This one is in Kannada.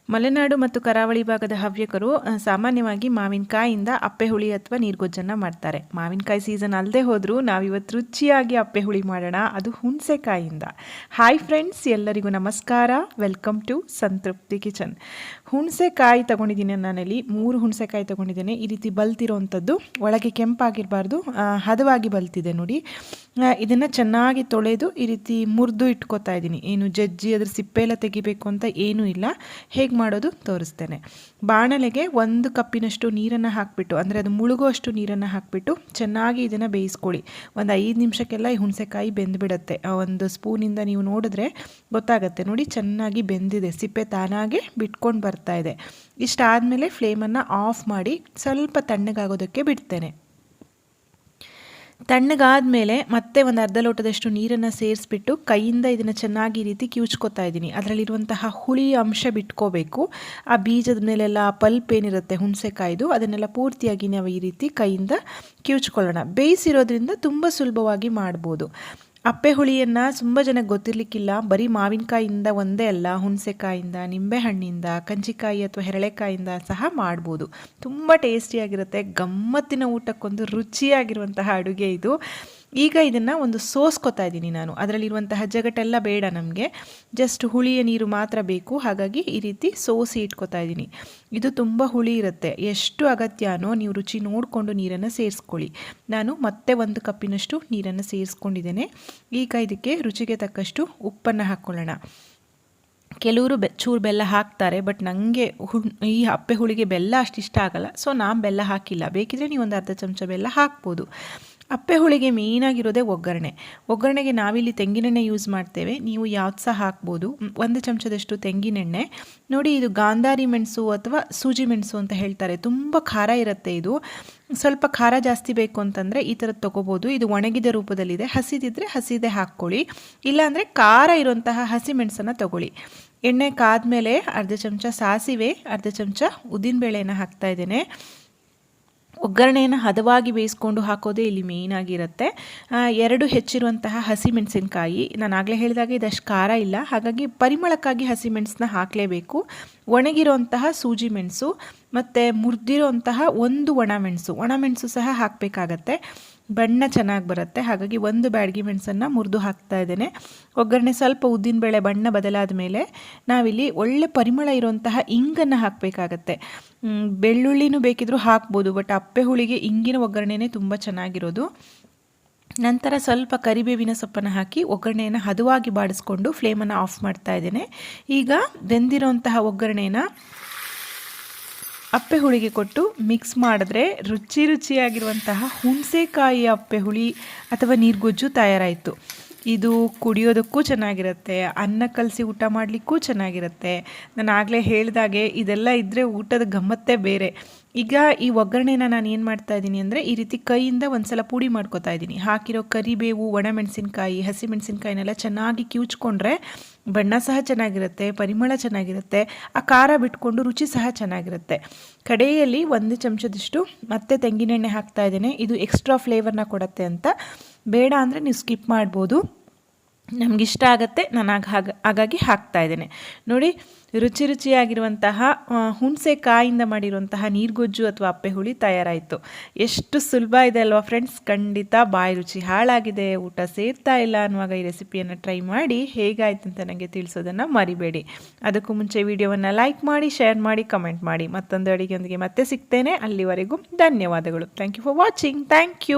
ಮಲೆನಾಡು ಮತ್ತು ಕರಾವಳಿ ಭಾಗದ ಹವ್ಯಕರು ಸಾಮಾನ್ಯವಾಗಿ ಮಾವಿನಕಾಯಿಂದ ಅಪ್ಪೆ ಹುಳಿ ಅಥವಾ ನೀರ್ಗೊಜ್ಜನ್ನು ಮಾಡ್ತಾರೆ. ಮಾವಿನಕಾಯಿ ಸೀಸನ್ ಅಲ್ಲದೆ ಹೋದರೂ ನಾವಿವತ್ತು ರುಚಿಯಾಗಿ ಅಪ್ಪೆ ಹುಳಿ ಮಾಡೋಣ, ಅದು ಹುಣಸೆಕಾಯಿಂದ. ಹಾಯ್ ಫ್ರೆಂಡ್ಸ್, ಎಲ್ಲರಿಗೂ ನಮಸ್ಕಾರ. ವೆಲ್ಕಮ್ ಟು ಸಂತೃಪ್ತಿ ಕಿಚನ್. ಹುಣಸೆಕಾಯಿ ತೊಗೊಂಡಿದ್ದೀನಿ. ನಾನಲ್ಲಿ 3 ಹುಣಸೆಕಾಯಿ ತೊಗೊಂಡಿದ್ದೇನೆ. ಈ ರೀತಿ ಬಲ್ತಿರೋವಂಥದ್ದು, ಒಳಗೆ ಕೆಂಪಾಗಿರಬಾರ್ದು, ಹದವಾಗಿ ಬಲ್ತಿದೆ ನೋಡಿ. ಇದನ್ನು ಚೆನ್ನಾಗಿ ತೊಳೆದು ಈ ರೀತಿ ಮುರಿದು ಇಟ್ಕೋತಾ ಇದ್ದೀನಿ. ಏನು ಜಜ್ಜಿ ಅದ್ರ ಸಿಪ್ಪೆ ಎಲ್ಲ ತೆಗಿಬೇಕು ಅಂತ ಏನೂ ಇಲ್ಲ. ಹೇಗೆ ಮಾಡೋದು ತೋರಿಸ್ತೇನೆ. ಬಾಣಲೆಗೆ 1 ಕಪ್ಪಿನಷ್ಟು ನೀರನ್ನು ಹಾಕಿಬಿಟ್ಟು, ಅಂದರೆ ಅದು ಮುಳುಗುವಷ್ಟು ನೀರನ್ನು ಹಾಕಿಬಿಟ್ಟು ಚೆನ್ನಾಗಿ ಇದನ್ನು ಬೇಯಿಸ್ಕೊಳ್ಳಿ. ಒಂದು 5 ನಿಮಿಷಕ್ಕೆಲ್ಲ ಈ ಹುಣಸೆಕಾಯಿ ಬೆಂದುಬಿಡುತ್ತೆ. ಒಂದು ಸ್ಪೂನಿಂದ ನೀವು ನೋಡಿದ್ರೆ ಗೊತ್ತಾಗುತ್ತೆ ನೋಡಿ, ಚೆನ್ನಾಗಿ ಬೆಂದಿದೆ, ಸಿಪ್ಪೆ ತಾನಾಗೆ ಬಿಟ್ಕೊಂಡು ಬರ್ತಾ ಇದೆ. ಇಷ್ಟಾದಮೇಲೆ ಫ್ಲೇಮನ್ನು ಆಫ್ ಮಾಡಿ ಸ್ವಲ್ಪ ತಣ್ಣಗಾಗೋದಕ್ಕೆ ಬಿಡ್ತೇನೆ. ತಣ್ಣಗಾದ್ಮೇಲೆ ಮತ್ತೆ ಒಂದು ಅರ್ಧ ಲೋಟದಷ್ಟು ನೀರನ್ನು ಸೇರಿಸ್ಬಿಟ್ಟು ಕೈಯಿಂದ ಇದನ್ನು ಚೆನ್ನಾಗಿ ಈ ರೀತಿ ಕಿವುಚ್ಕೋತಾ ಇದ್ದೀನಿ. ಅದರಲ್ಲಿರುವಂತಹ ಹುಳಿ ಅಂಶ ಬಿಟ್ಕೋಬೇಕು. ಆ ಬೀಜದ ಮೇಲೆಲ್ಲ ಪಲ್ಪ್ ಏನಿರುತ್ತೆ ಹುಣಸೆಕಾಯ್ದು, ಅದನ್ನೆಲ್ಲ ಪೂರ್ತಿಯಾಗಿ ನಾವು ಈ ರೀತಿ ಕೈಯಿಂದ ಕಿವುಚ್ಕೊಳ್ಳೋಣ. ಬೇಯಿಸಿರೋದ್ರಿಂದ ತುಂಬ ಸುಲಭವಾಗಿ ಮಾಡ್ಬೋದು. ಅಪ್ಪೆ ಹುಳಿಯನ್ನು ತುಂಬ ಜನಕ್ಕೆ ಗೊತ್ತಿರಲಿಕ್ಕಿಲ್ಲ. ಬರೀ ಮಾವಿನಕಾಯಿಂದ ಒಂದೇ ಅಲ್ಲ, ಹುಣಸೆಕಾಯಿಂದ, ನಿಂಬೆಹಣ್ಣಿಂದ, ಕಂಚಿಕಾಯಿ ಅಥವಾ ಹೆರಳೆಕಾಯಿಂದ ಸಹ ಮಾಡ್ಬೋದು. ತುಂಬ ಟೇಸ್ಟಿಯಾಗಿರುತ್ತೆ. ಗಮ್ಮತ್ತಿನ ಊಟಕ್ಕೊಂದು ರುಚಿಯಾಗಿರುವಂತಹ ಅಡುಗೆ ಇದು. ಈಗ ಇದನ್ನು ಒಂದು ಸೋಸ್ಕೊತಾ ಇದ್ದೀನಿ ನಾನು. ಅದರಲ್ಲಿರುವಂತಹ ಜಗಟೆಲ್ಲ ಬೇಡ ನಮಗೆ, ಜಸ್ಟ್ ಹುಳಿಯ ನೀರು ಮಾತ್ರ ಬೇಕು. ಹಾಗಾಗಿ ಈ ರೀತಿ ಸೋಸಿ ಇಟ್ಕೋತಾ ಇದ್ದೀನಿ. ಇದು ತುಂಬ ಹುಳಿ ಇರುತ್ತೆ. ಎಷ್ಟು ಅಗತ್ಯನೋ ನೀವು ರುಚಿ ನೋಡಿಕೊಂಡು ನೀರನ್ನು ಸೇರಿಸ್ಕೊಳ್ಳಿ. ನಾನು ಮತ್ತೆ 1 ಕಪ್ಪಿನಷ್ಟು ನೀರನ್ನು ಸೇರಿಸ್ಕೊಂಡಿದ್ದೇನೆ. ಈಗ ಇದಕ್ಕೆ ರುಚಿಗೆ ತಕ್ಕಷ್ಟು ಉಪ್ಪನ್ನು ಹಾಕ್ಕೊಳ್ಳೋಣ. ಕೆಲವರು ಚೂರು ಬೆಲ್ಲ ಹಾಕ್ತಾರೆ, ಬಟ್ ನನಗೆ ಈ ಅಪ್ಪೆ ಹುಳಿಗೆ ಬೆಲ್ಲ ಅಷ್ಟು ಇಷ್ಟ ಆಗಲ್ಲ, ಸೊ ನಾನು ಬೆಲ್ಲ ಹಾಕಿಲ್ಲ. ಬೇಕಿದ್ರೆ ನೀವು ಒಂದು ಅರ್ಧ ಚಮಚ ಬೆಲ್ಲ ಹಾಕ್ಬೋದು. ಅಪ್ಪೆ ಹುಳಿಗೆ ಮೇಯ್ನಾಗಿರೋದೇ ಒಗ್ಗರಣೆಗೆ ನಾವಿಲ್ಲಿ ತೆಂಗಿನೆಣ್ಣೆ ಯೂಸ್ ಮಾಡ್ತೇವೆ. ನೀವು ಯಾವ್ದು ಸಹ ಹಾಕ್ಬೋದು. 1 ಚಮಚದಷ್ಟು ತೆಂಗಿನೆಣ್ಣೆ. ನೋಡಿ, ಇದು ಗಾಂಧಾರಿ ಮೆಣಸು ಅಥವಾ ಸೂಜಿ ಮೆಣಸು ಅಂತ ಹೇಳ್ತಾರೆ. ತುಂಬ ಖಾರ ಇರುತ್ತೆ ಇದು. ಸ್ವಲ್ಪ ಖಾರ ಜಾಸ್ತಿ ಬೇಕು ಅಂತಂದರೆ ಈ ಥರದ್ದು ತೊಗೋಬೋದು. ಇದು ಒಣಗಿದ ರೂಪದಲ್ಲಿದೆ. ಹಸಿದಿದ್ದರೆ ಹಸಿದೇ ಹಾಕ್ಕೊಳ್ಳಿ, ಇಲ್ಲಾಂದರೆ ಖಾರ ಇರುವಂತಹ ಹಸಿ ಮೆಣಸನ್ನು ತೊಗೊಳ್ಳಿ. ಎಣ್ಣೆ ಕಾದ್ಮೇಲೆ ಅರ್ಧ ಚಮಚ ಸಾಸಿವೆ, ಅರ್ಧ ಚಮಚ ಉದ್ದಿನಬೇಳೆಯನ್ನು ಹಾಕ್ತಾ ಇದ್ದೇನೆ. ಒಗ್ಗರಣೆಯನ್ನು ಹದವಾಗಿ ಬೇಯಿಸ್ಕೊಂಡು ಹಾಕೋದೇ ಇಲ್ಲಿ ಮೇಯ್ನಾಗಿರುತ್ತೆ. 2 ಹೆಚ್ಚಿರುವಂತಹ ಹಸಿಮೆಣಸಿನಕಾಯಿ. ನಾನು ಆಗಲೇ ಹೇಳಿದಾಗ ಇದಷ್ಟು ಖಾರ ಇಲ್ಲ, ಹಾಗಾಗಿ ಪರಿಮಳಕ್ಕಾಗಿ ಹಸಿಮೆಣಸನ್ನ ಹಾಕಲೇಬೇಕು. ಒಣಗಿರುವಂತಹ ಸೂಜಿ ಮೆಣಸು ಮತ್ತು ಮುರಿದಿರೋಂತಹ 1 ಒಣಮೆಣಸು ಸಹ ಹಾಕಬೇಕಾಗತ್ತೆ. ಬಣ್ಣ ಚೆನ್ನಾಗಿ ಬರುತ್ತೆ. ಹಾಗಾಗಿ 1 ಬ್ಯಾಡಗಿ ಮೆಣಸನ್ನು ಮುರಿದು ಹಾಕ್ತಾ ಇದ್ದೇನೆ. ಒಗ್ಗರಣೆ ಸ್ವಲ್ಪ ಉದ್ದಿನಬೇಳೆ ಬಣ್ಣ ಬದಲಾದ ಮೇಲೆ ನಾವಿಲ್ಲಿ ಒಳ್ಳೆ ಪರಿಮಳ ಇರುವಂತಹ ಇಂಗನ್ನು ಹಾಕಬೇಕಾಗತ್ತೆ. ಬೆಳ್ಳುಳ್ಳಿನೂ ಬೇಕಿದ್ರೂ ಹಾಕ್ಬೋದು, ಬಟ್ ಅಪ್ಪೆ ಹುಳಿಗೆ ಇಂಗಿನ ಒಗ್ಗರಣೆನೇ ತುಂಬ ಚೆನ್ನಾಗಿರೋದು. ನಂತರ ಸ್ವಲ್ಪ ಕರಿಬೇವಿನ ಸೊಪ್ಪನ್ನು ಹಾಕಿ ಒಗ್ಗರಣೆಯನ್ನು ಹದವಾಗಿ ಬಾಡಿಸ್ಕೊಂಡು ಫ್ಲೇಮನ್ನು ಆಫ್ ಮಾಡ್ತಾ ಇದ್ದೇನೆ. ಈಗ ಬೆಂದಿರೋಂತಹ ಒಗ್ಗರಣೆನ ಅಪ್ಪೆ ಹುಳಿಗೆ ಕೊಟ್ಟು ಮಿಕ್ಸ್ ಮಾಡಿದ್ರೆ ರುಚಿಯಾಗಿರುವಂತಹ ಹುಣಸೆಕಾಯಿ ಅಪ್ಪೆ ಹುಳಿ ಅಥವಾ ನೀರ್ಗೊಜ್ಜು ತಯಾರಾಯಿತು. ಇದು ಕುಡಿಯೋದಕ್ಕೂ ಚೆನ್ನಾಗಿರುತ್ತೆ, ಅನ್ನ ಕಲಸಿ ಊಟ ಮಾಡಲಿಕ್ಕೂ ಚೆನ್ನಾಗಿರುತ್ತೆ. ನಾನು ಆಗಲೇ ಹೇಳಿದಾಗೆ ಇದೆಲ್ಲ ಇದ್ದರೆ ಊಟದ ಗಮ್ಮತ್ತೇ ಬೇರೆ. ಈಗ ಈ ಒಗ್ಗರಣೆನ ನಾನು ಏನು ಮಾಡ್ತಾ ಇದ್ದೀನಿ ಅಂದರೆ, ಈ ರೀತಿ ಕೈಯಿಂದ ಒಂದ್ಸಲ ಪುಡಿ ಮಾಡ್ಕೊತಾ ಇದ್ದೀನಿ. ಹಾಕಿರೋ ಕರಿಬೇವು, ಒಣಮೆಣಸಿನ್ಕಾಯಿ, ಹಸಿಮೆಣಸಿನ್ಕಾಯಿನೆಲ್ಲ ಚೆನ್ನಾಗಿ ಕಿವುಚ್ಕೊಂಡ್ರೆ ಬಣ್ಣ ಸಹ ಚೆನ್ನಾಗಿರುತ್ತೆ, ಪರಿಮಳ ಚೆನ್ನಾಗಿರುತ್ತೆ, ಆ ಖಾರ ಬಿಟ್ಕೊಂಡು ರುಚಿ ಸಹ ಚೆನ್ನಾಗಿರುತ್ತೆ. ಕಡೆಯಲ್ಲಿ 1 ಚಮಚದಷ್ಟು ಮತ್ತೆ ತೆಂಗಿನೆಣ್ಣೆ ಹಾಕ್ತಾ ಇದ್ದೇನೆ. ಇದು ಎಕ್ಸ್ಟ್ರಾ ಫ್ಲೇವರ್ನ ಕೊಡುತ್ತೆ ಅಂತ. ಬೇಡ ಅಂದರೆ ನೀವು ಸ್ಕಿಪ್ ಮಾಡ್ಬೋದು. ನಮಗಿಷ್ಟ ಆಗುತ್ತೆ, ನಾನು ಹಾಗಾಗಿ ಹಾಕ್ತಾ ಇದ್ದೇನೆ. ನೋಡಿ, ರುಚಿಯಾಗಿರುವಂತಹ ಹುಣಸೆಕಾಯಿಂದ ಮಾಡಿರುವಂತಹ ನೀರ್ಗೊಜ್ಜು ಅಥವಾ ಅಪ್ಪೆ ಹುಳಿ ತಯಾರಾಯಿತು. ಎಷ್ಟು ಸುಲಭ ಇದೆ ಅಲ್ವಾ ಫ್ರೆಂಡ್ಸ್? ಖಂಡಿತ ಬಾಯಿ ರುಚಿ ಹಾಳಾಗಿದೆ, ಊಟ ಸೇರ್ತಾ ಇಲ್ಲ ಅನ್ನುವಾಗ ಈ ರೆಸಿಪಿಯನ್ನು ಟ್ರೈ ಮಾಡಿ ಹೇಗಾಯ್ತು ಅಂತ ನನಗೆ ತಿಳಿಸೋದನ್ನು ಮರಿಬೇಡಿ. ಅದಕ್ಕೂ ಮುಂಚೆ ವಿಡಿಯೋವನ್ನು ಲೈಕ್ ಮಾಡಿ, ಶೇರ್ ಮಾಡಿ, ಕಮೆಂಟ್ ಮಾಡಿ. ಮತ್ತೊಂದು ಅಡುಗೆಯೊಂದಿಗೆ ಮತ್ತೆ ಸಿಗ್ತೇನೆ. ಅಲ್ಲಿವರೆಗೂ ಧನ್ಯವಾದಗಳು. Thank you for watching. Thank you.